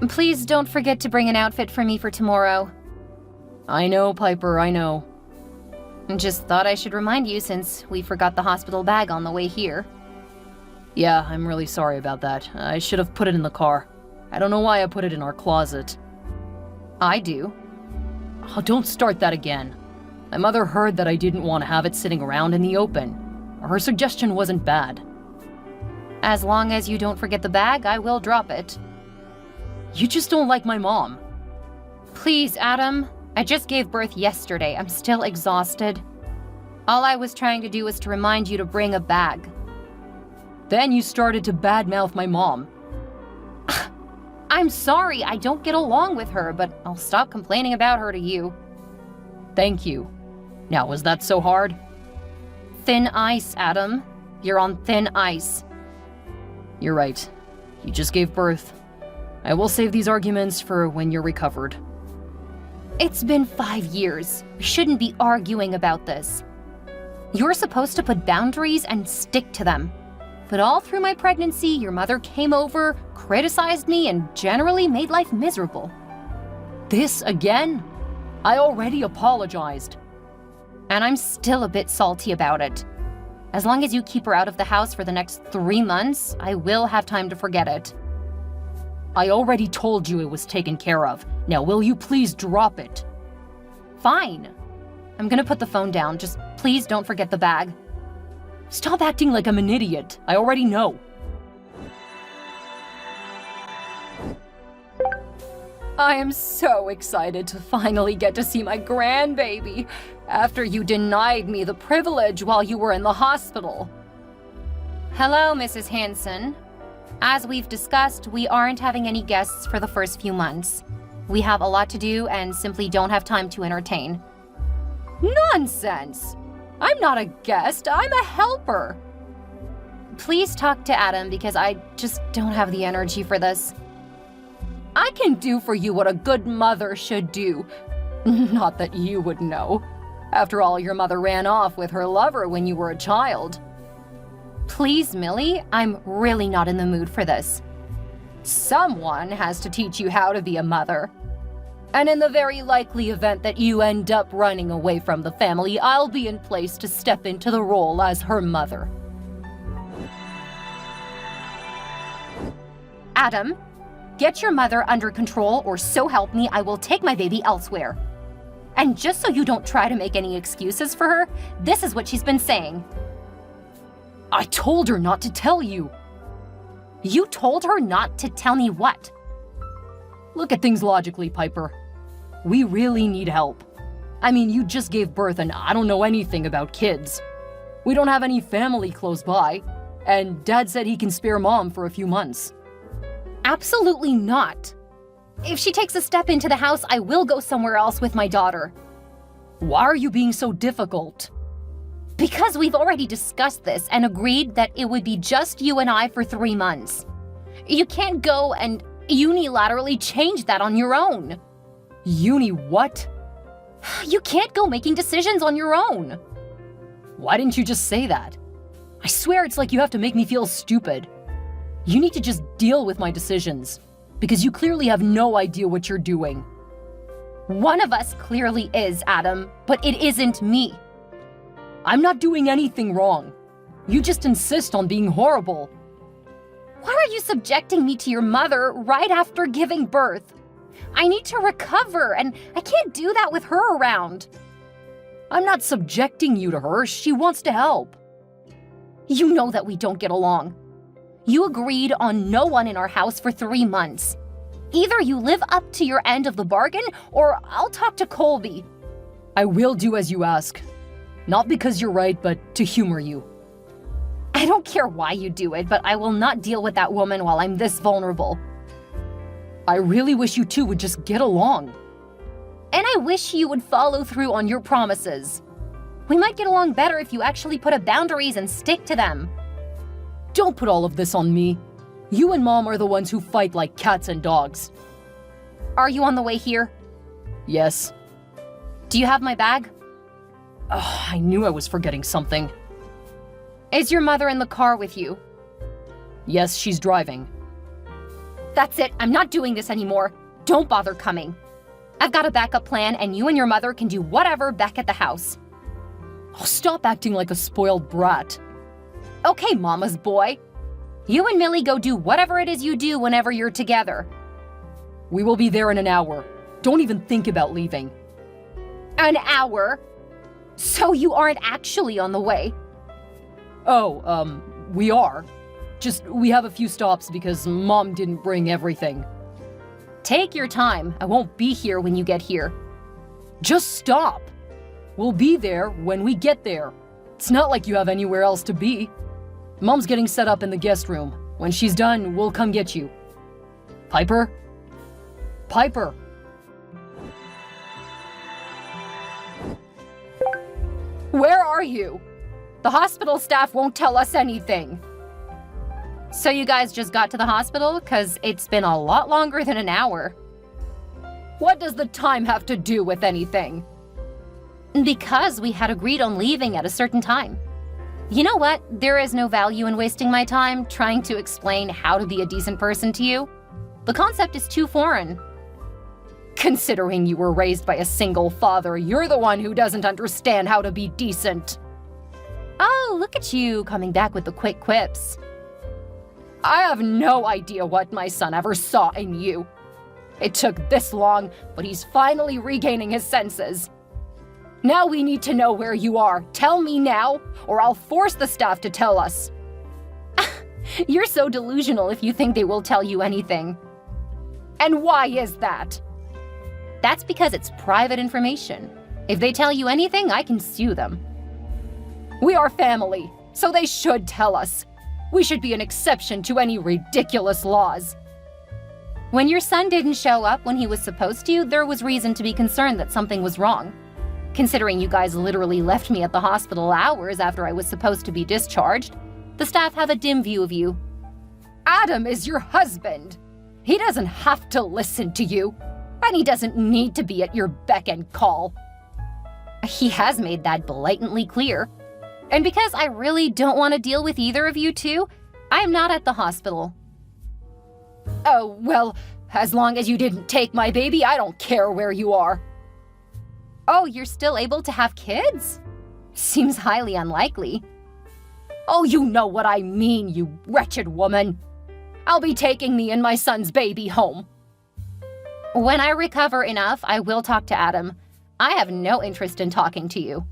Please don't forget to bring an outfit for me for tomorrow. I know, Piper, I know. Just thought I should remind you since we forgot the hospital bag on the way here. Yeah, I'm really sorry about that. I should have put it in the car. I don't know why I put it in our closet. I do. Oh, don't start that again. My mother heard that I didn't want to have it sitting around in the open. Her suggestion wasn't bad. As long as you don't forget the bag, I will drop it. You just don't like my mom. Please, Adam. I just gave birth yesterday. I'm still exhausted. All I was trying to do was to remind you to bring a bag. Then you started to badmouth my mom. I'm sorry, I don't get along with her, but I'll stop complaining about her to you. Thank you. Now, was that so hard? Thin ice, Adam. You're on thin ice. You're right. You just gave birth. I will save these arguments for when you're recovered. It's been 5 years. We shouldn't be arguing about this. You're supposed to put boundaries and stick to them. But all through my pregnancy, your mother came over, criticized me, and generally made life miserable. This again? I already apologized. And I'm still a bit salty about it. As long as you keep her out of the house for the next 3 months, I will have time to forget it. I already told you it was taken care of. Now will you please drop it? Fine. I'm gonna put the phone down. Just please don't forget the bag. Stop acting like I'm an idiot. I already know. I am so excited to finally get to see my grandbaby after you denied me the privilege while you were in the hospital. Hello, Mrs. Hanson. As we've discussed, we aren't having any guests for the first few months. We have a lot to do and simply don't have time to entertain. Nonsense! I'm not a guest, I'm a helper. Please talk to Adam because I just don't have the energy for this. I can do for you what a good mother should do. Not that you would know. After all, your mother ran off with her lover when you were a child. Please, Millie, I'm really not in the mood for this. Someone has to teach you how to be a mother. And in the very likely event that you end up running away from the family, I'll be in place to step into the role as her mother. Adam, get your mother under control, or so help me, I will take my baby elsewhere. And just so you don't try to make any excuses for her, this is what she's been saying. I told her not to tell you. You told her not to tell me what? Look at things logically, Piper. We really need help. I mean, you just gave birth and I don't know anything about kids. We don't have any family close by, and Dad said he can spare Mom for a few months. Absolutely not. If she takes a step into the house, I will go somewhere else with my daughter. Why are you being so difficult? Because we've already discussed this and agreed that it would be just you and I for 3 months. You can't go and unilaterally change that on your own. What? You can't go making decisions on your own. Why didn't you just say that? I swear it's like you have to make me feel stupid. You need to just deal with my decisions, because you clearly have no idea what you're doing. One of us clearly is, Adam, but it isn't me. I'm not doing anything wrong. You just insist on being horrible. Why are you subjecting me to your mother right after giving birth? I need to recover, and I can't do that with her around. I'm not subjecting you to her. She wants to help. You know that we don't get along. You agreed on no one in our house for 3 months. Either you live up to your end of the bargain, or I'll talk to Colby. I will do as you ask. Not because you're right, but to humor you. I don't care why you do it, but I will not deal with that woman while I'm this vulnerable. I really wish you two would just get along. And I wish you would follow through on your promises. We might get along better if you actually put up boundaries and stick to them. Don't put all of this on me. You and Mom are the ones who fight like cats and dogs. Are you on the way here? Yes. Do you have my bag? Oh, I knew I was forgetting something. Is your mother in the car with you? Yes, she's driving. That's it, I'm not doing this anymore. Don't bother coming. I've got a backup plan, and you and your mother can do whatever back at the house. Oh, stop acting like a spoiled brat. Okay, Mama's boy. You and Millie go do whatever it is you do whenever you're together. We will be there in an hour. Don't even think about leaving. An hour? So you aren't actually on the way? Oh, we are. Just, we have a few stops because Mom didn't bring everything. Take your time. I won't be here when you get here. Just stop. We'll be there when we get there. It's not like you have anywhere else to be. Mom's getting set up in the guest room. When she's done, we'll come get you. Piper? Piper! Where are you? The hospital staff won't tell us anything. So you guys just got to the hospital? 'Cause it's been a lot longer than an hour. What does the time have to do with anything? Because we had agreed on leaving at a certain time. You know what? There is no value in wasting my time trying to explain how to be a decent person to you. The concept is too foreign. Considering you were raised by a single father, you're the one who doesn't understand how to be decent. Oh, look at you coming back with the quick quips. I have no idea what my son ever saw in you. It took this long, but he's finally regaining his senses. Now we need to know where you are. Tell me now, or I'll force the staff to tell us. You're so delusional if you think they will tell you anything. And why is that? That's because it's private information. If they tell you anything, I can sue them. We are family, so they should tell us. We should be an exception to any ridiculous laws. When your son didn't show up when he was supposed to, there was reason to be concerned that something was wrong. Considering you guys literally left me at the hospital hours after I was supposed to be discharged, the staff have a dim view of you. Adam is your husband. He doesn't have to listen to you, and he doesn't need to be at your beck and call. He has made that blatantly clear. And because I really don't want to deal with either of you two, I'm not at the hospital. Oh, well, as long as you didn't take my baby, I don't care where you are. Oh, you're still able to have kids? Seems highly unlikely. Oh, you know what I mean, you wretched woman. I'll be taking me and my son's baby home. When I recover enough, I will talk to Adam. I have no interest in talking to you.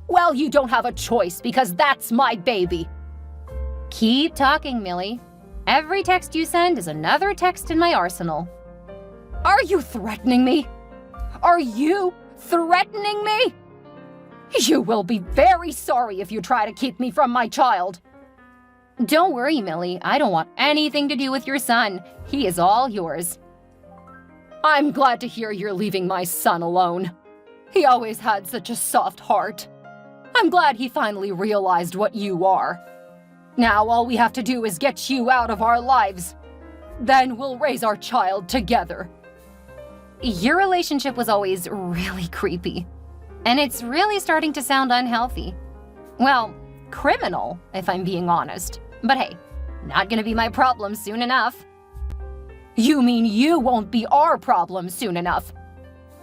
Well, you don't have a choice because that's my baby. Keep talking, Millie. Every text you send is another text in my arsenal. Are you threatening me? Are you threatening me? You will be very sorry if you try to keep me from my child. Don't worry, Millie. I don't want anything to do with your son. He is all yours. I'm glad to hear you're leaving my son alone. He always had such a soft heart. I'm glad he finally realized what you are. Now all we have to do is get you out of our lives. Then we'll raise our child together. Your relationship was always really creepy. And it's really starting to sound unhealthy. Well, criminal, if I'm being honest. But hey, not gonna be my problem soon enough. You mean you won't be our problem soon enough?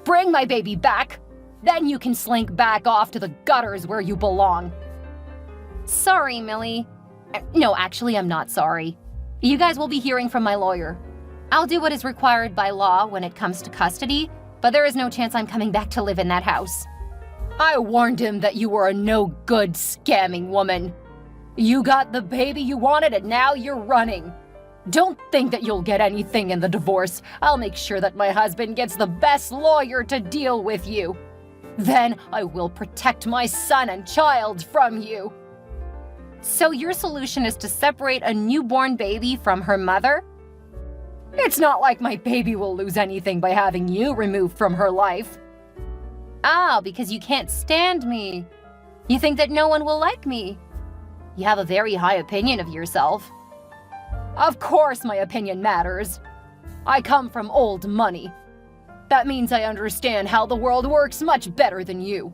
Bring my baby back. Then you can slink back off to the gutters where you belong. Sorry, Millie. No, actually, I'm not sorry. You guys will be hearing from my lawyer. I'll do what is required by law when it comes to custody, but there is no chance I'm coming back to live in that house. I warned him that you were a no-good scamming woman. You got the baby you wanted and now you're running. Don't think that you'll get anything in the divorce. I'll make sure that my husband gets the best lawyer to deal with you. Then I will protect my son and child from you. So your solution is to separate a newborn baby from her mother? It's not like my baby will lose anything by having you removed from her life. Ah, because you can't stand me. You think that no one will like me. You have a very high opinion of yourself. Of course my opinion matters. I come from old money. That means I understand how the world works much better than you.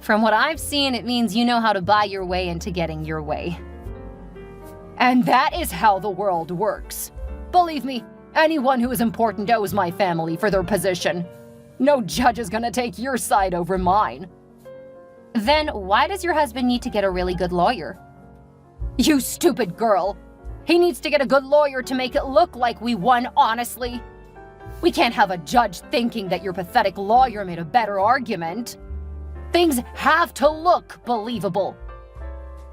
From what I've seen, it means you know how to buy your way into getting your way. And that is how the world works. Believe me, anyone who is important owes my family for their position. No judge is gonna take your side over mine. Then why does your husband need to get a really good lawyer? You stupid girl! He needs to get a good lawyer to make it look like we won honestly. We can't have a judge thinking that your pathetic lawyer made a better argument. Things have to look believable.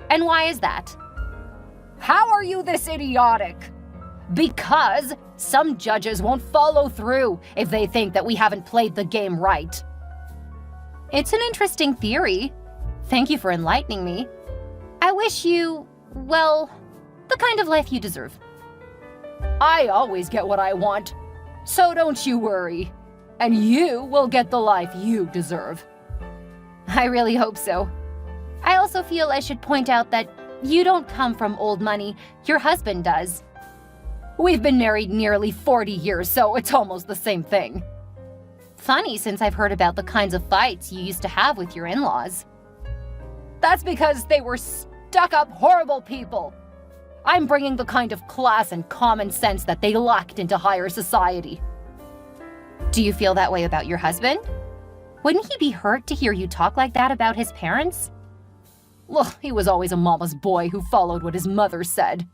And why is that? How are you this idiotic? Because some judges won't follow through if they think that we haven't played the game right. It's an interesting theory. Thank you for enlightening me. I wish you, well, the kind of life you deserve. I always get what I want, so don't you worry. And you will get the life you deserve. I really hope so. I also feel I should point out that you don't come from old money, your husband does. We've been married nearly 40 years, so it's almost the same thing. Funny, since I've heard about the kinds of fights you used to have with your in-laws. That's because they were stuck-up, horrible people. I'm bringing the kind of class and common sense that they lacked into higher society. Do you feel that way about your husband? Wouldn't he be hurt to hear you talk like that about his parents? Look, he was always a mama's boy who followed what his mother said.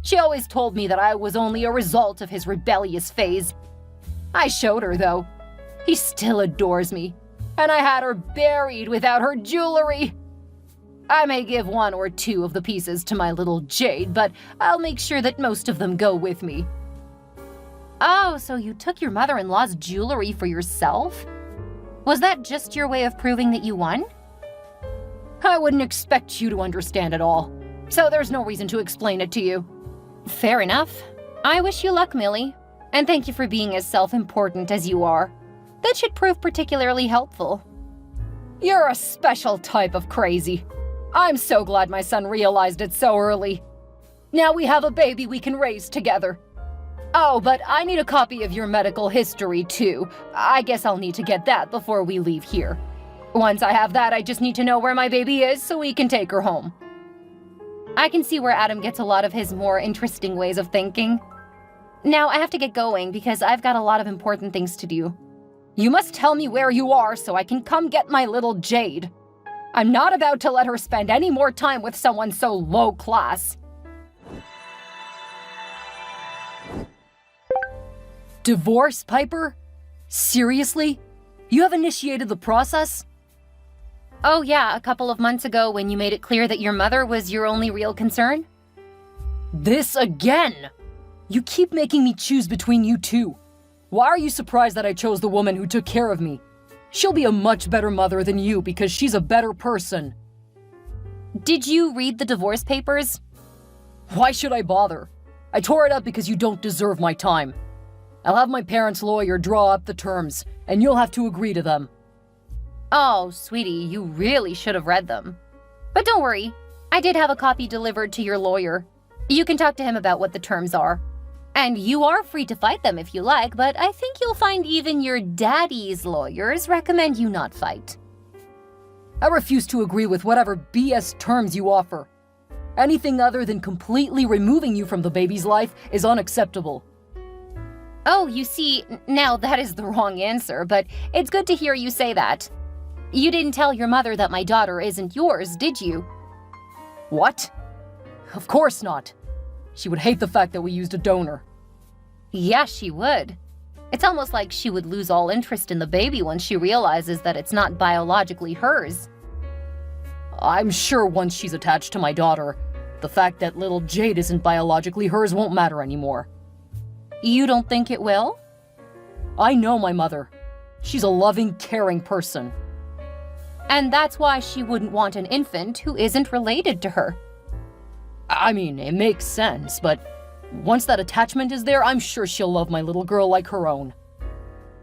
She always told me that I was only a result of his rebellious phase. I showed her, though. He still adores me, and I had her buried without her jewelry. I may give one or two of the pieces to my little Jade, but I'll make sure that most of them go with me. Oh, so you took your mother-in-law's jewelry for yourself? Was that just your way of proving that you won? I wouldn't expect you to understand it all, so there's no reason to explain it to you. Fair enough. I wish you luck, Millie, and thank you for being as self-important as you are. That should prove particularly helpful. You're a special type of crazy. I'm so glad my son realized it so early. Now we have a baby we can raise together. Oh, but I need a copy of your medical history, too. I guess I'll need to get that before we leave here. Once I have that, I just need to know where my baby is so we can take her home. I can see where Adam gets a lot of his more interesting ways of thinking. Now I have to get going because I've got a lot of important things to do. You must tell me where you are so I can come get my little Jade. I'm not about to let her spend any more time with someone so low class. Divorce, Piper? Seriously? You have initiated the process? Oh yeah, a couple of months ago when you made it clear that your mother was your only real concern? This again! You keep making me choose between you two. Why are you surprised that I chose the woman who took care of me? She'll be a much better mother than you because she's a better person. Did you read the divorce papers? Why should I bother? I tore it up because you don't deserve my time. I'll have my parents' lawyer draw up the terms, and you'll have to agree to them. Oh, sweetie, you really should have read them. But don't worry, I did have a copy delivered to your lawyer. You can talk to him about what the terms are. And you are free to fight them if you like, but I think you'll find even your daddy's lawyers recommend you not fight. I refuse to agree with whatever BS terms you offer. Anything other than completely removing you from the baby's life is unacceptable. Oh, you see, now that is the wrong answer, but it's good to hear you say that. You didn't tell your mother that my daughter isn't yours, did you? What? Of course not. She would hate the fact that we used a donor. Yeah, she would. It's almost like she would lose all interest in the baby once she realizes that it's not biologically hers. I'm sure once she's attached to my daughter, the fact that little Jade isn't biologically hers won't matter anymore. You don't think it will? I know my mother. She's a loving, caring person. And that's why she wouldn't want an infant who isn't related to her. I mean, it makes sense, but once that attachment is there, I'm sure she'll love my little girl like her own.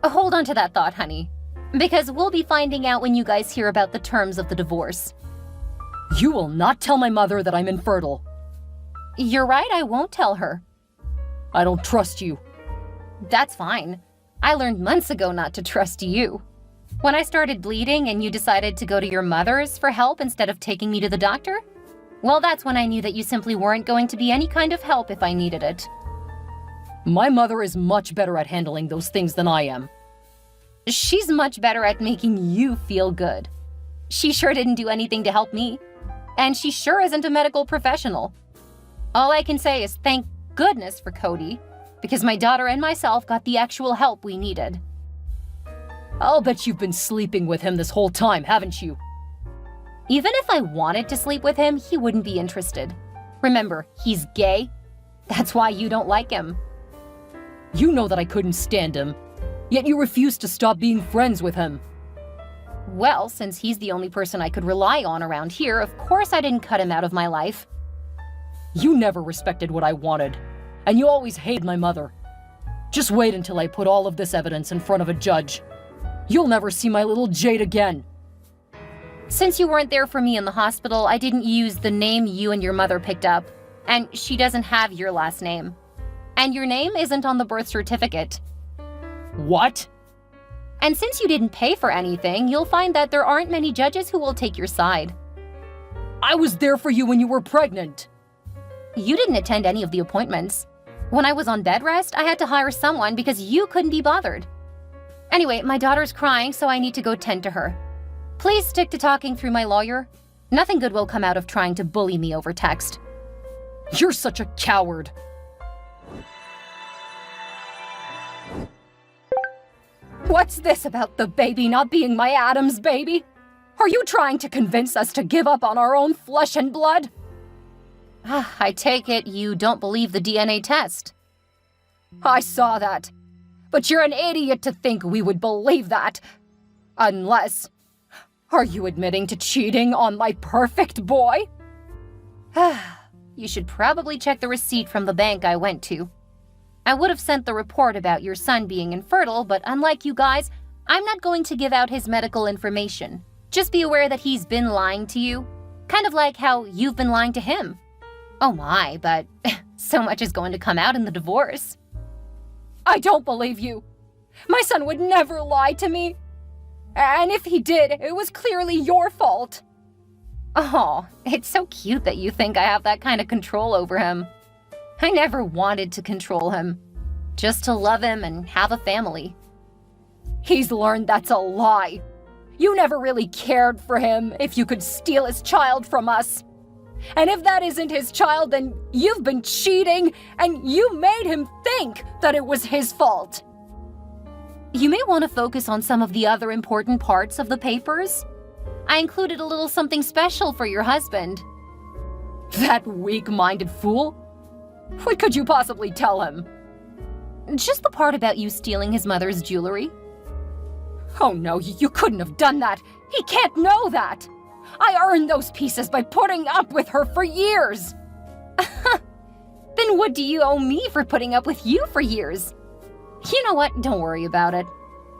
Hold on to that thought, honey, because we'll be finding out when you guys hear about the terms of the divorce. You will not tell my mother that I'm infertile. You're right, I won't tell her. I don't trust you. That's fine. I learned months ago not to trust you. When I started bleeding and you decided to go to your mother's for help instead of taking me to the doctor, well, that's when I knew that you simply weren't going to be any kind of help if I needed it. My mother is much better at handling those things than I am. She's much better at making you feel good. She sure didn't do anything to help me. And she sure isn't a medical professional. All I can say is thank goodness for Cody, because my daughter and myself got the actual help we needed. I'll bet you've been sleeping with him this whole time, haven't you? Even if I wanted to sleep with him, he wouldn't be interested. Remember, he's gay. That's why you don't like him. You know that I couldn't stand him, yet you refused to stop being friends with him. Well, since he's the only person I could rely on around here, of course I didn't cut him out of my life. You never respected what I wanted, and you always hated my mother. Just wait until I put all of this evidence in front of a judge. You'll never see my little Jade again. Since you weren't there for me in the hospital, I didn't use the name you and your mother picked up, and she doesn't have your last name. And your name isn't on the birth certificate. What? And since you didn't pay for anything, you'll find that there aren't many judges who will take your side. I was there for you when you were pregnant. You didn't attend any of the appointments. When I was on bed rest, I had to hire someone because you couldn't be bothered. Anyway, my daughter's crying, so I need to go tend to her. Please stick to talking through my lawyer. Nothing good will come out of trying to bully me over text. You're such a coward. What's this about the baby not being my Adam's baby? Are you trying to convince us to give up on our own flesh and blood? I take it you don't believe the DNA test. I saw that. But you're an idiot to think we would believe that. Unless... Are you admitting to cheating on my perfect boy? You should probably check the receipt from the bank I went to. I would have sent the report about your son being infertile, but unlike you guys, I'm not going to give out his medical information. Just be aware that he's been lying to you. Kind of like how you've been lying to him. Oh my, but so much is going to come out in the divorce. I don't believe you. My son would never lie to me. And if he did, it was clearly your fault. Oh, it's so cute that you think I have that kind of control over him. I never wanted to control him. Just to love him and have a family. He's learned that's a lie. You never really cared for him if you could steal his child from us. And if that isn't his child, then you've been cheating, and you made him think that it was his fault. You may want to focus on some of the other important parts of the papers. I included a little something special for your husband. That weak-minded fool? What could you possibly tell him? Just the part about you stealing his mother's jewelry. Oh no, you couldn't have done that. He can't know that. I earned those pieces by putting up with her for years. Then what do you owe me for putting up with you for years? You know what? Don't worry about it.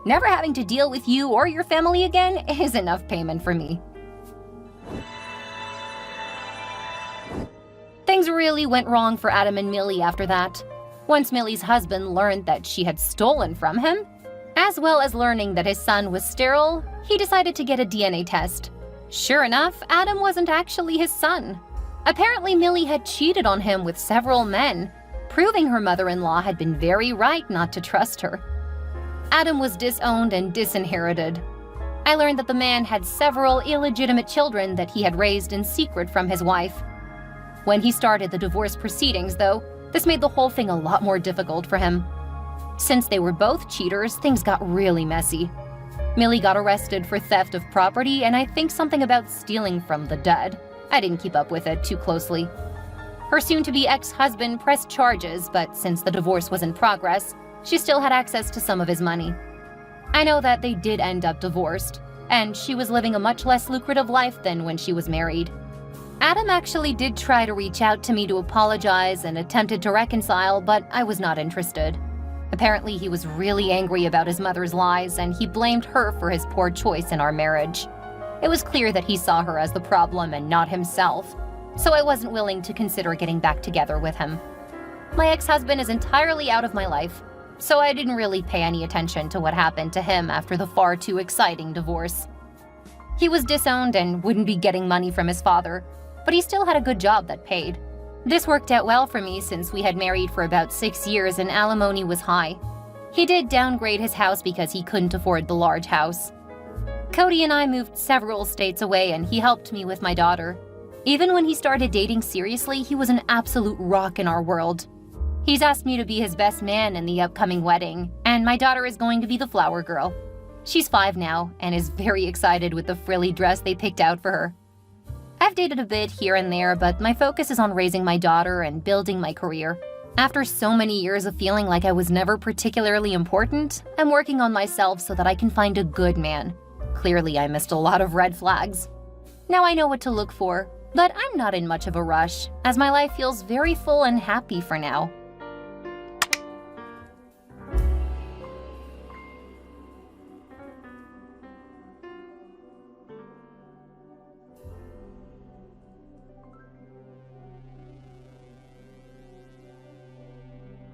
Never having to deal with you or your family again is enough payment for me. Things really went wrong for Adam and Millie after that. Once Millie's husband learned that she had stolen from him, as well as learning that his son was sterile, he decided to get a DNA test. Sure enough, Adam wasn't actually his son. Apparently, Millie had cheated on him with several men, proving her mother-in-law had been very right not to trust her. Adam was disowned and disinherited. I learned that the man had several illegitimate children that he had raised in secret from his wife. When he started the divorce proceedings, though, this made the whole thing a lot more difficult for him. Since they were both cheaters, things got really messy. Millie got arrested for theft of property and I think something about stealing from the dead. I didn't keep up with it too closely. Her soon-to-be ex-husband pressed charges, but since the divorce was in progress, she still had access to some of his money. I know that they did end up divorced, and she was living a much less lucrative life than when she was married. Adam actually did try to reach out to me to apologize and attempted to reconcile, but I was not interested. Apparently, he was really angry about his mother's lies, and he blamed her for his poor choice in our marriage. It was clear that he saw her as the problem and not himself, so I wasn't willing to consider getting back together with him. My ex-husband is entirely out of my life, so I didn't really pay any attention to what happened to him after the far too exciting divorce. He was disowned and wouldn't be getting money from his father, but he still had a good job that paid. This worked out well for me since we had married for about 6 years and alimony was high. He did downgrade his house because he couldn't afford the large house. Cody and I moved several states away and he helped me with my daughter. Even when he started dating seriously, he was an absolute rock in our world. He's asked me to be his best man in the upcoming wedding, and my daughter is going to be the flower girl. She's 5 now and is very excited with the frilly dress they picked out for her. I've dated a bit here and there, but my focus is on raising my daughter and building my career. After so many years of feeling like I was never particularly important, I'm working on myself so that I can find a good man. Clearly, I missed a lot of red flags. Now I know what to look for, but I'm not in much of a rush, as my life feels very full and happy for now.